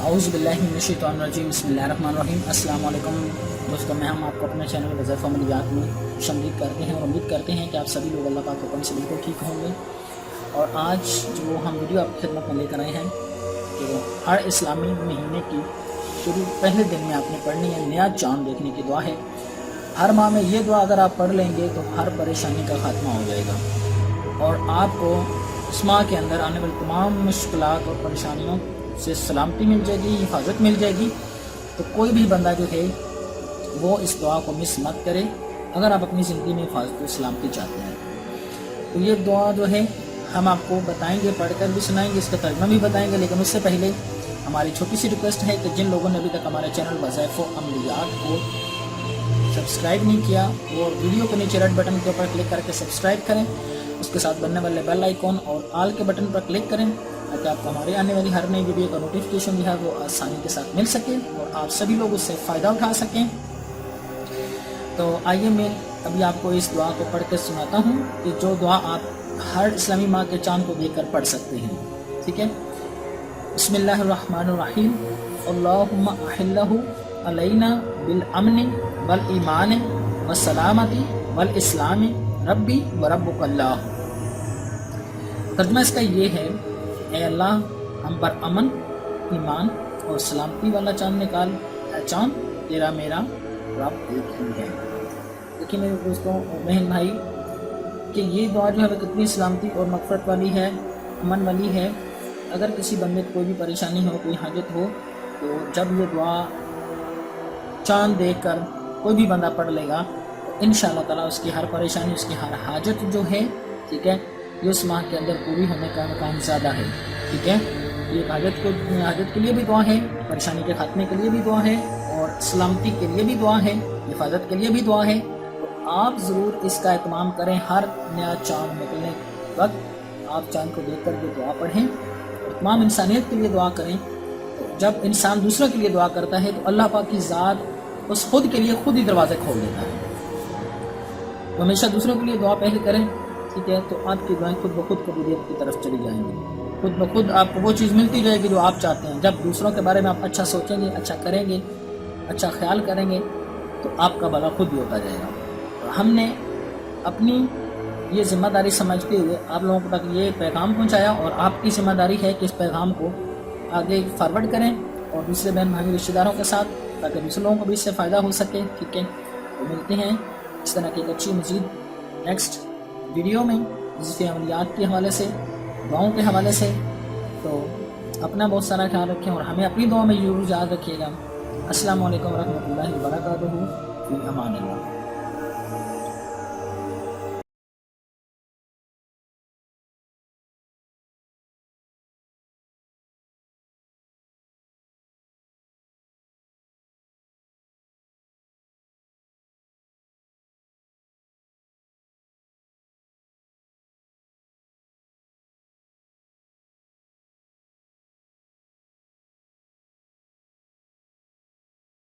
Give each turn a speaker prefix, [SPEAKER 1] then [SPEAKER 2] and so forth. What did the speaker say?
[SPEAKER 1] اعوذ باللہ من الشیطان الرجیم بسم اللہ الرحمن الرحیم۔ السلام علیکم دوستوں، میں ہم آپ کو اپنے چینل وظائف عملیات میں خوشامدید کرتے ہیں اور امید کرتے ہیں کہ آپ سبھی لوگ اللہ پاک کے حکم سے بالکل ٹھیک ہوں گے۔ اور آج جو ہم ویڈیو آپ کی خدمت میں لے کر آئے ہیں کہ ہر اسلامی مہینے کی شروع پہلے دن میں آپ نے پڑھنی ہے نیا چاند دیکھنے کی دعا ہے۔ ہر ماہ میں یہ دعا اگر آپ پڑھ لیں گے تو ہر پریشانی کا خاتمہ ہو جائے گا اور آپ کو اس ماہ کے اندر آنے والی تمام مشکلات اور پریشانیوں سے سلامتی مل جائے گی، حفاظت مل جائے گی۔ تو کوئی بھی بندہ جو ہے وہ اس دعا کو مس مت کرے اگر آپ اپنی زندگی میں حفاظت و سلامتی چاہتے ہیں۔ تو یہ دعا جو ہے ہم آپ کو بتائیں گے، پڑھ کر بھی سنائیں گے، اس کا ترجمہ بھی بتائیں گے، لیکن اس سے پہلے ہماری چھوٹی سی ریکویسٹ ہے کہ جن لوگوں نے ابھی تک ہمارے چینل وظائف و عملیات کو سبسکرائب نہیں کیا وہ ویڈیو کے نیچے ریڈ بٹن کے اوپر کلک کر کے سبسکرائب کریں، اس کے ساتھ بننے والے بیل آئیکن اور آل کے بٹن پر کلک کریں تاکہ آپ کو ہمارے آنے والی ہر نئی ویڈیو کا نوٹیفیکیشن جو ہے وہ آسانی کے ساتھ مل سکے اور آپ سبھی لوگ اس سے فائدہ اٹھا سکیں۔ تو آئیے میں ابھی آپ کو اس دعا کو پڑھ کے سناتا ہوں کہ جو دعا آپ ہر اسلامی ماہ کے چاند کو دیکھ کر پڑھ سکتے ہیں، ٹھیک ہے؟ بسم اللہ الرحمن الرحیم۔ اللہم احلہ علینا بالامن والایمان والسلامتی والاسلام ربی وربک اللہ۔ ترجمہ اس کا یہ ہے، اے اللہ ہم پر امن، ایمان اور سلامتی والا چاند نکال، اے چاند تیرا میرا رب ایک ہی ہے۔ دیکھیے میرے دوستوں اور بہن بھائی کہ یہ دعا جو ہے وہ کتنی سلامتی اور مغفرت والی ہے، امن والی ہے۔ اگر کسی بندے کو کوئی بھی پریشانی ہو، کوئی حاجت ہو، تو جب یہ دعا چاند دیکھ کر کوئی بھی بندہ پڑھ لے گا تو انشاءاللہ تعالیٰ اس کی ہر پریشانی، اس کی ہر حاجت جو ہے، ٹھیک ہے، یہ اس ماہ کے اندر پوری ہونے کا امکان زیادہ ہے، ٹھیک ہے۔ یہ حاجت کے لیے بھی دعا ہے، پریشانی کے خاتمے کے لیے بھی دعا ہے اور سلامتی کے لیے بھی دعا ہے، حفاظت کے لیے بھی دعا ہے۔ تو آپ ضرور اس کا اہتمام کریں، ہر نیا چاند نکلنے کے وقت آپ چاند کو دیکھ کر یہ دعا پڑھیں اور تمام انسانیت کے لیے دعا کریں۔ جب انسان دوسروں کے لیے دعا کرتا ہے تو اللہ پاک کی ذات اس خود کے لیے خود ہی دروازے کھول دیتا ہے۔ تو ہمیشہ دوسروں کے لیے دعا پہلے کریں، ٹھیک ہے، تو آپ کی دعائیں خود بخود قبولیت کی طرف چلی جائیں گی، خود بخود آپ کو وہ چیز ملتی جائے گی جو آپ چاہتے ہیں۔ جب دوسروں کے بارے میں آپ اچھا سوچیں گے، اچھا کریں گے، اچھا خیال کریں گے تو آپ کا بھلا خود ہی ہوتا جائے گا۔ تو ہم نے اپنی یہ ذمہ داری سمجھتے ہوئے آپ لوگوں تک یہ پیغام پہنچایا اور آپ کی ذمہ داری ہے کہ اس پیغام کو آگے فارورڈ کریں اور دوسرے بہن بھائی رشتہ داروں کے ساتھ، تاکہ دوسرے لوگوں کو بھی اس سے فائدہ ہو سکے، ٹھیک ہے۔ تو ملتے ہیں اس طرح کی ایک اچھی مزید نیکسٹ ویڈیو میں وظیفہ عملیات کے حوالے سے، دعاؤں کے حوالے سے۔ تو اپنا بہت سارا خیال رکھیں اور ہمیں اپنی دعا میں ضرور یاد رکھیے گا۔ السلام علیکم ورحمۃ اللہ وبرکاتہ، فی امان اللہ۔